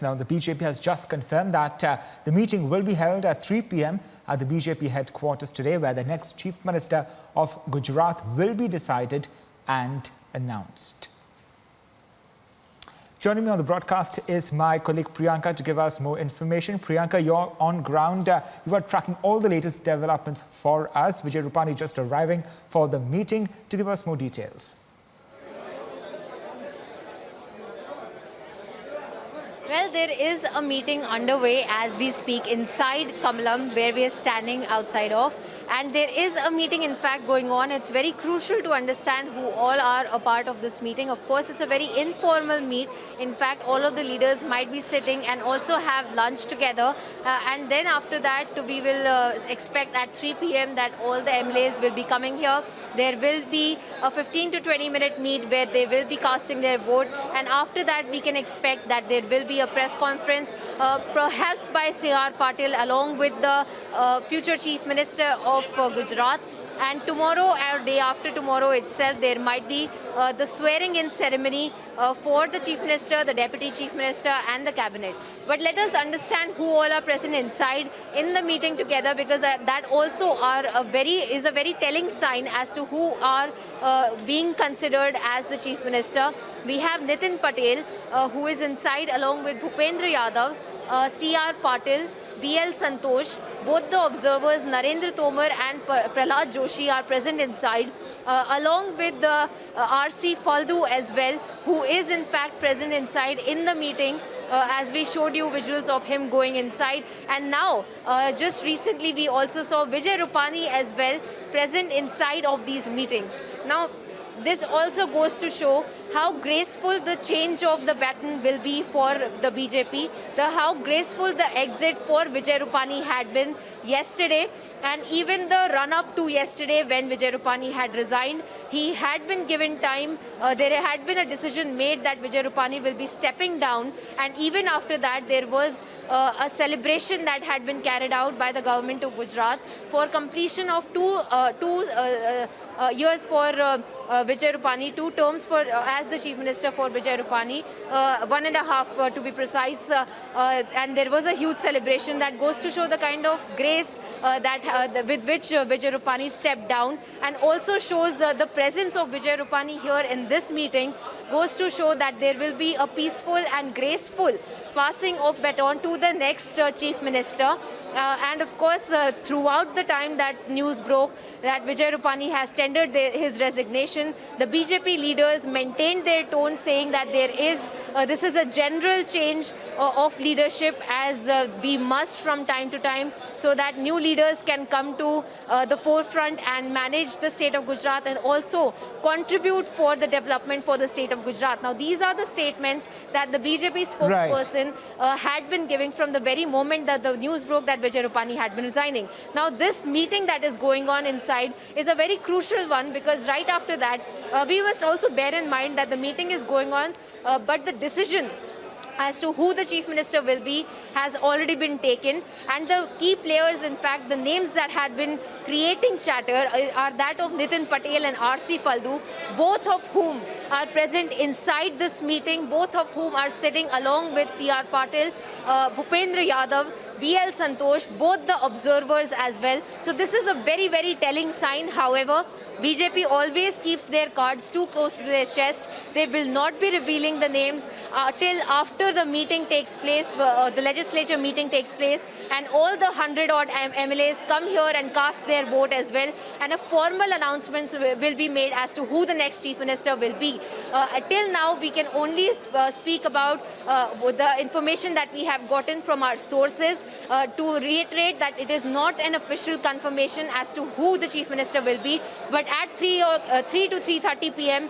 Now, the BJP has just confirmed that the meeting will be held at 3 p.m. at the BJP headquarters today, where the next Chief Minister of Gujarat will be decided and announced. Joining me on the broadcast is my colleague Priyanka to give us more information. Priyanka, you're on ground. You are tracking all the latest developments for us. Vijay Rupani just arriving for the meeting to give us more details. Well, there is a meeting underway as we speak inside Kamalam, where we are standing outside of. And there is a meeting, in fact, going on. It's very crucial to understand who all are a part of this meeting. Of course, it's a very informal meet. In fact, all of the leaders might be sitting and also have lunch together. And then after that, we will expect at 3 p.m. that all the MLAs will be coming here. There will be a 15 to 20-minute meet where they will be casting their vote. And after that, we can expect that there will be a press conference, perhaps by C.R. Patil, along with the future Chief Minister of Gujarat. And tomorrow or day after tomorrow itself, there might be the swearing-in ceremony for the Chief Minister, the Deputy Chief Minister and the Cabinet. But let us understand who all are present inside in the meeting together, because that also is a very telling sign as to who are being considered as the Chief Minister. We have Nitin Patel, who is inside along with Bhupendra Yadav, C.R. Patil, B.L. Santosh, both the observers, Narendra Tomar and Prahlad Joshi are present inside, along with the R.C. Faldu as well, who is in fact present inside in the meeting, as we showed you visuals of him going inside. And now, just recently, we also saw Vijay Rupani as well present inside of these meetings. Now, this also goes to show how graceful the change of the baton will be for the BJP, how graceful the exit for Vijay Rupani had been yesterday, and even the run-up to yesterday when Vijay Rupani had resigned. He had been given time. There had been a decision made that Vijay Rupani will be stepping down, and even after that there was a celebration that had been carried out by the government of Gujarat for completion of two years for Vijay Rupani, 2 terms for as the Chief Minister for Vijay Rupani, 1.5 to be precise, and there was a huge celebration that goes to show the kind of grace with which Vijay Rupani stepped down, and also shows the presence of Vijay Rupani here in this meeting goes to show that there will be a peaceful and graceful passing of baton to the next Chief Minister. And of course, throughout the time that news broke that Vijay Rupani has tendered his resignation, the BJP leaders maintained their tone, saying that this is a general change of leadership, as we must from time to time, so that new leaders can come to the forefront and manage the state of Gujarat and also contribute for the development for the state of Gujarat. Now, these are the statements that the BJP spokesperson had been giving from the very moment that the news broke that Vijay Rupani had been resigning. Now, this meeting that is going on inside is a very crucial one, because right after that, we must also bear in mind that the meeting is going on, but the decision as to who the Chief Minister will be has already been taken, and the key players, in fact, the names that had been creating chatter are that of Nitin Patel and R.C. Faldu, both of whom are present inside this meeting, both of whom are sitting along with C.R. Patil, Bhupendra Yadav, B.L. Santosh, both the observers as well. So this is a very, very telling sign. However, BJP always keeps their cards too close to their chest. They will not be revealing the names till after the meeting takes place, the legislature meeting takes place, and all the 100-odd MLAs come here and cast their vote as well. And a formal announcement will be made as to who the next Chief Minister will be. Till now, we can only speak about the information that we have gotten from our sources, to reiterate that it is not an official confirmation as to who the Chief Minister will be, but at 3 to 3:30 p.m.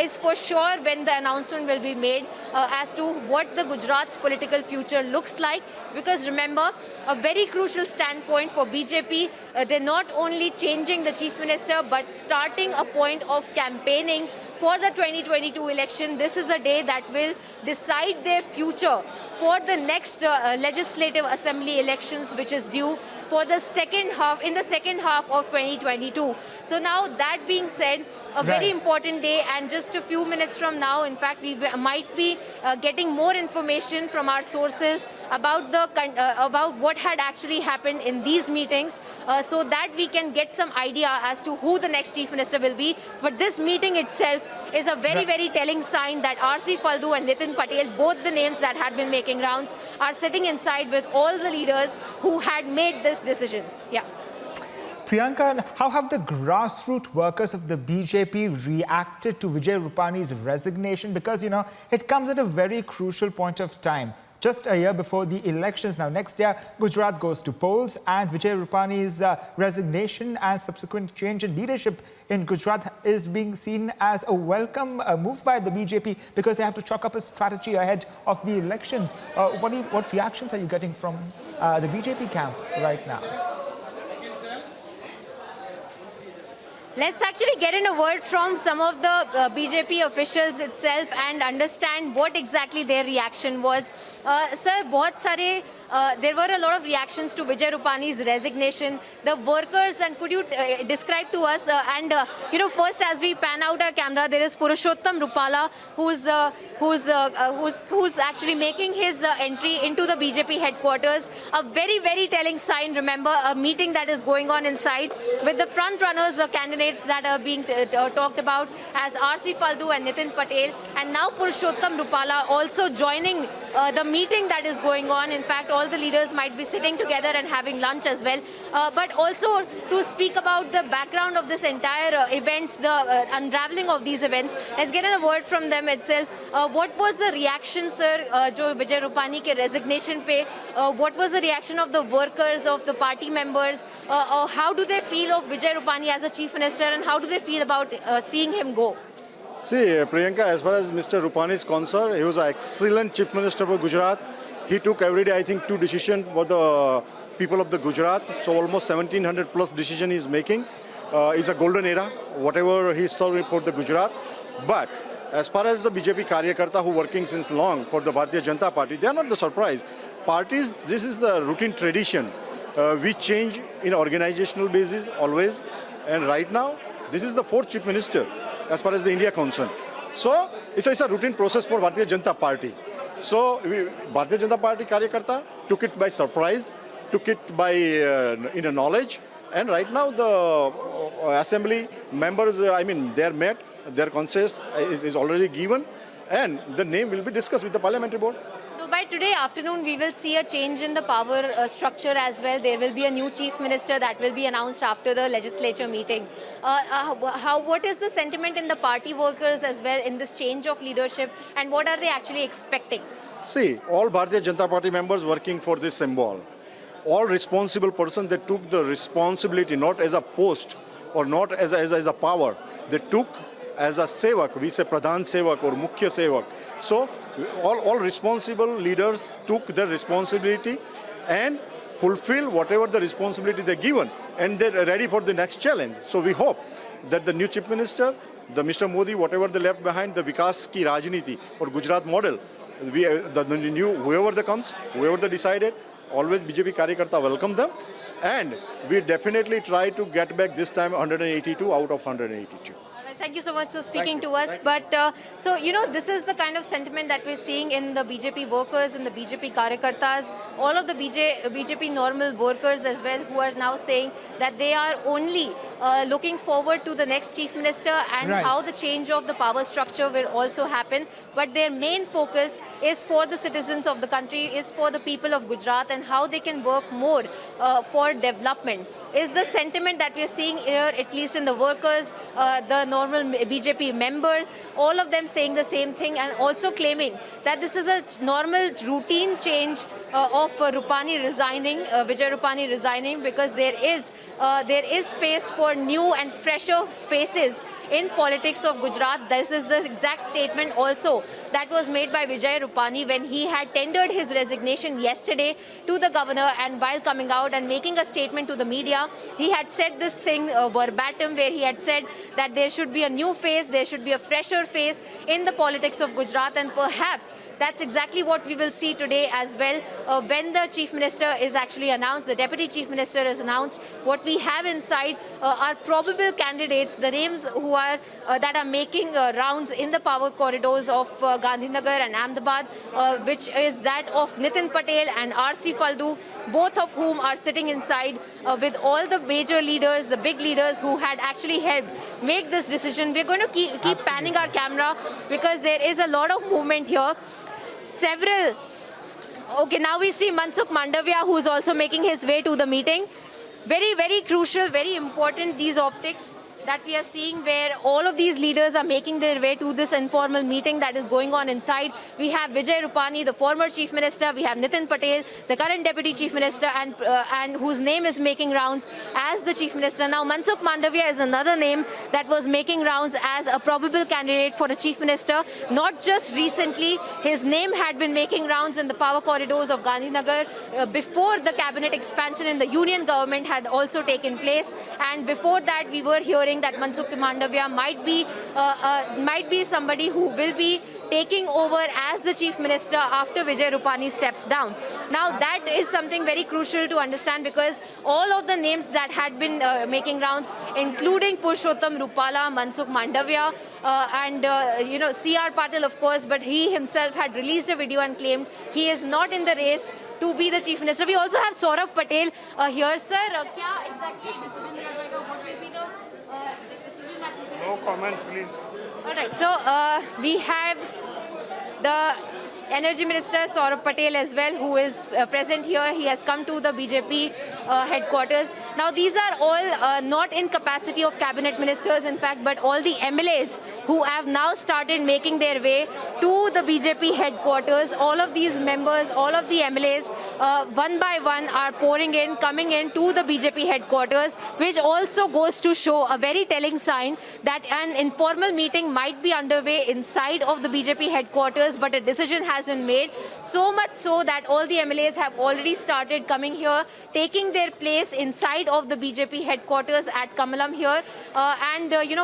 Is for sure when the announcement will be made as to what the Gujarat's political future looks like. Because remember, a very crucial standpoint for BJP, they're not only changing the Chief Minister, but starting a point of campaigning for the 2022 election. This is a day that will decide their future for the next legislative assembly elections, which is due for the second half of 2022. So now that being said, a very important day, and just a few minutes from now, in fact, we might be getting more information from our sources about about what had actually happened in these meetings, so that we can get some idea as to who the next chief minister will be. But this meeting itself is a very telling sign that R.C. Faldu and Nitin Patel, both the names that had been making rounds, are sitting inside with all the leaders who had made this decision. Yeah. Priyanka, how have the grassroots workers of the BJP reacted to Vijay Rupani's resignation? Because, it comes at a very crucial point of time. Just a year before the elections. Now, next year, Gujarat goes to polls, and Vijay Rupani's resignation and subsequent change in leadership in Gujarat is being seen as a welcome move by the BJP, because they have to chalk up a strategy ahead of the elections. What reactions are you getting from the BJP camp right now? Let's actually get in a word from some of the BJP officials itself and understand what exactly their reaction was. Sir, there were a lot of reactions to Vijay Rupani's resignation. The workers, and could you describe to us, first as we pan out our camera, there is Purushottam Rupala, who's actually making his entry into the BJP headquarters. A very telling sign. Remember, a meeting that is going on inside with the front runners, candidates that are being talked about as R.C. Faldu and Nitin Patel, and now Purushottam Rupala also joining the meeting that is going on. In fact, all the leaders might be sitting together and having lunch as well. But also to speak about the background of this entire events, the unraveling of these events, let's get a word from them itself. What was the reaction, sir, jo Vijay Rupani ke resignation pe? What was the reaction of the workers, of the party members? How do they feel of Vijay Rupani as a chief minister, and how do they feel about seeing him go? See, Priyanka, as far as Mr. Rupani is concerned, he was an excellent chief minister for Gujarat. He took every day, I think, 2 decisions for the people of the Gujarat. So almost 1700 plus decision he's making. It's a golden era, whatever he's serving for the Gujarat. But as far as the BJP Karyakarta who are working since long for the Bharatiya Janata Party, they are not the surprise. Parties, this is the routine tradition. We change in organizational basis always. And right now, this is the 4th chief minister as far as the India concerned. So it's a routine process for Bharatiya Janata Party. So Bharatiya Janata Party Karyakarta took it by surprise, took it by knowledge. And right now the assembly members, they're met, their consent is already given, and the name will be discussed with the parliamentary board. So by today afternoon, we will see a change in the power structure as well. There will be a new chief minister that will be announced after the legislature meeting. What is the sentiment in the party workers as well in this change of leadership, and what are they actually expecting? See, all Bharatiya Janata Party members working for this symbol, all responsible persons, they took the responsibility not as a post or not as a power. They took as a sevak, we say pradhan sevak or mukhya sevak. So all responsible leaders took their responsibility and fulfill whatever the responsibility they're given, and they're ready for the next challenge. So we hope that the new chief minister, the Mr. Modi, whatever they left behind, the Vikas ki Rajniti or Gujarat model, the new, whoever they comes, whoever they decided, always BJP Karyakarta welcome them, and we definitely try to get back this time 182 out of 182. Thank you so much for speaking to us. But this is the kind of sentiment that we're seeing in the BJP workers and the BJP Karyakartas, all of the BJP normal workers as well, who are now saying that they are only looking forward to the next chief minister and how the change of the power structure will also happen. But their main focus is for the citizens of the country, is for the people of Gujarat, and how they can work more for development. Is the sentiment that we're seeing here, at least in the workers, the normal BJP members, all of them saying the same thing, and also claiming that this is a normal routine change of Rupani resigning, Vijay Rupani resigning, because there is space for new and fresher faces in politics of Gujarat. This is the exact statement also that was made by Vijay Rupani when he had tendered his resignation yesterday to the governor, and while coming out and making a statement to the media, he had said this thing verbatim, where he had said that there should be be a new face, there should be a fresher face in the politics of Gujarat, and perhaps that's exactly what we will see today as well. When the Chief Minister is actually announced, the Deputy Chief Minister is announced, what we have inside are probable candidates, the names who are that are making rounds in the power corridors of Gandhinagar and Ahmedabad, which is that of Nitin Patel and R.C. Faldu, both of whom are sitting inside with all the major leaders, the big leaders who had actually helped make this decision. We're going to keep panning our camera because there is a lot of movement here. Okay, now we see Mansukh Mandavia, who is also making his way to the meeting. Very, very crucial, very important, these optics that we are seeing where all of these leaders are making their way to this informal meeting that is going on inside. We have Vijay Rupani, the former Chief Minister. We have Nitin Patel, the current Deputy Chief Minister, and whose name is making rounds as the Chief Minister. Now, Mansukh Mandavia is another name that was making rounds as a probable candidate for a Chief Minister. Not just recently, his name had been making rounds in the power corridors of Gandhinagar before the cabinet expansion in the union government had also taken place. And before that, we were hearing that Mansukh Mandavia might be somebody who will be taking over as the Chief Minister after Vijay Rupani steps down. Now, that is something very crucial to understand because all of the names that had been making rounds, including Purushottam Rupala, Mansukh Mandavia, and C.R. Patil, of course, but he himself had released a video and claimed he is not in the race to be the Chief Minister. We also have Saurabh Patel here. Sir, क्या exactly decision लिया जाएगा? What will be the decision that will be? No comments, please. All right, so we have the Energy Minister Saurabh Patel as well, who is present here. He has come to the BJP headquarters. Now, these are all not in capacity of cabinet ministers, in fact, but all the MLAs who have now started making their way to the BJP headquarters. All of these members, all of the MLAs, one by one are coming in to the BJP headquarters, which also goes to show a very telling sign that an informal meeting might be underway inside of the BJP headquarters, but a decision has been made. So much so that all the MLAs have already started coming here, taking their place inside of the BJP headquarters at Kamalam here.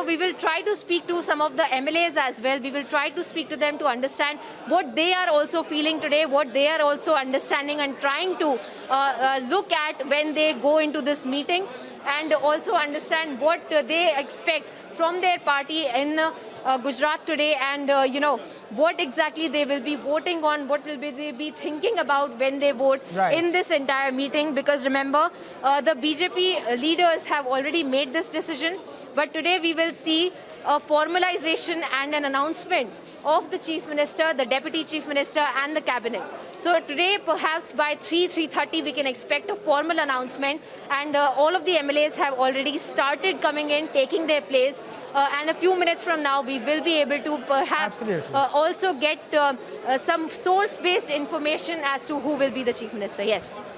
We will try to speak to some of the MLAs as well. We will try to speak to them to understand what they are also feeling today, what they are also understanding and trying to look at when they go into this meeting, and also understand what they expect from their party in Gujarat today, and what exactly they will be voting on, what will they be thinking about when they vote in this entire meeting. Because remember, the BJP leaders have already made this decision, but today we will see a formalization and an announcement of the Chief Minister, the Deputy Chief Minister and the Cabinet. So today, perhaps by 3:30, we can expect a formal announcement, and all of the MLAs have already started coming in, taking their place. And a few minutes from now, we will be able to perhaps also get some source-based information as to who will be the Chief Minister. Yes.